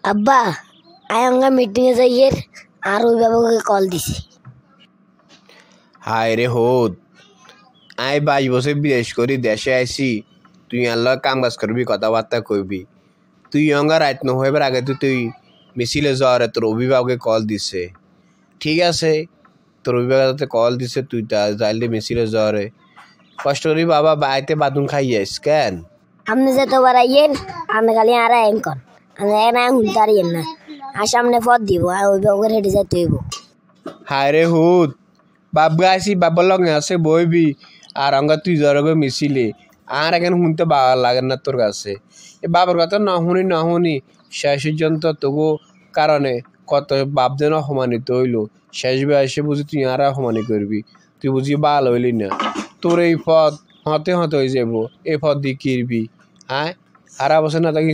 আব্বা আয়ঙ্গা মিটিংয়ে যাইয়ে আর ওই বাবাকে কল দিছি। হায় রে হোত আই 22 বছর বিদেশ করি দেশে আইসি তুই আল্লাহ কাম কাজ করবি কথাবার্তা কইবি তুই অঙ্গা রাইত নহইবার আগে তুই মিছিলে যাওয়ারে তোর অভিভাবকে কল দিছে ঠিক আছে তোর অভিভাবক কল দিছে তুই যাইলে মিছিলে যাওয়ারে কষ্ট করি বাবা বাইতে বাদুন খাইয়াস কেন আপনি যেতে পারাইয়েন আপনি খালি আর অ্যাঙ্কন আমি না হুলতারিয়েন না আর সামনে পথ দিব আর ওই বাবুকে হেঁটে যেতে হইব। হায় রে হুত বাবগা আইসি বাবার লগে আছে বইবি আর অঙ্গা তুই যাওয়ার মিছিলে আর এখন শুনতে ভালো লাগে না তোর কাছে এ বাবার কথা না শুনি শেষ পর্যন্ত তবু কারণে কত বাপ যেন অপমানিত হইল শেষ বয়সে বুঝি তুই আর অপমানি করবি তুই বুঝি ভালো হইলি না তোর এই পথ হতে হয়ে যাব এই পথ দিয়ে কিরবি হ্যাঁ সারা বছর না তাকে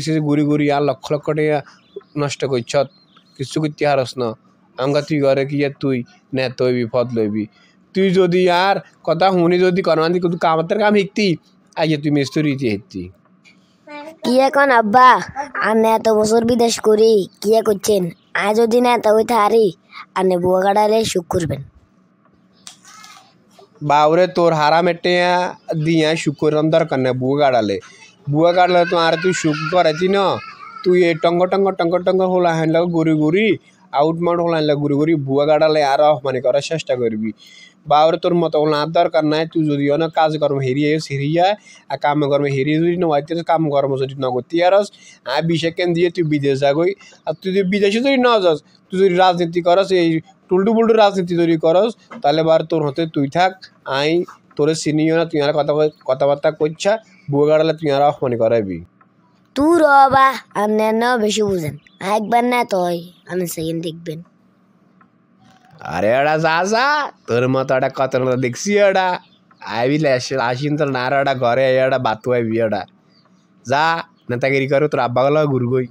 ঘুরি আর লক্ষ লক্ষ টাকা নষ্ট করছ কিছু করতে হারস না আমগা তুই ঘরে কি তুই নেত হইবি পথ লইবি তুই যদি আর কথা শুনি যদি কনমান্দি কিন্তু কামাতের কাম শিখতি আইয়ে তুই মিস্ত্রিতে শিখতি কি এখন আব্বা আনে এত বছর বিদেশ করি কি করছেন আজ যদি না এত হইতে হারি আনে বুয়া কাটালে সুখ করবেন বাউরে তোর হারা মেটে দিয়া শুকুর দরকার না বুয়া গাড়ালে তো আর তুই সুখ করাইতি না তুই এই টঙ্গ হোলা হান লাগ ঘুরি আউট মাউট হোলা হান লাগ ঘুরি বুয়া গাড়ালে আর মানে করার চেষ্টা করবি বাউরে তোর মতো হল আর দরকার নাই তুই যদি অনেক কাজ কর্ম হেরিয়া আর কাম কর্ম হেরিয়ে যদি নয় কাম কর্ম যদি ন করতে আরস আর বিশে কেন দিয়ে তুই বিদেশ যাগই আর তুই যদি বিদেশে যদি ন যাস তুই যদি রাজনীতি করস এই টুলটু পুলটু রাজনীতি যদি করস তাহলে বার তোর হতে তুই থাক আই তোরে চিনিও না তুই আর কথাবার্তা করছা বুয়া গাড়ালে তুই আর মনে করাবি তুই রবা আপনি না বেশি বুঝেন একবার না তোই আমি সেকেন্ড দেখবেন আরে এডা যা তোর মতো একটা কত দেখছি এডা আইবি আসিন তোর নার এডা ঘরে এডা বাতু আইবি এডা যা নেতাগিরি করে তোর আব্বা গেল ঘুরবই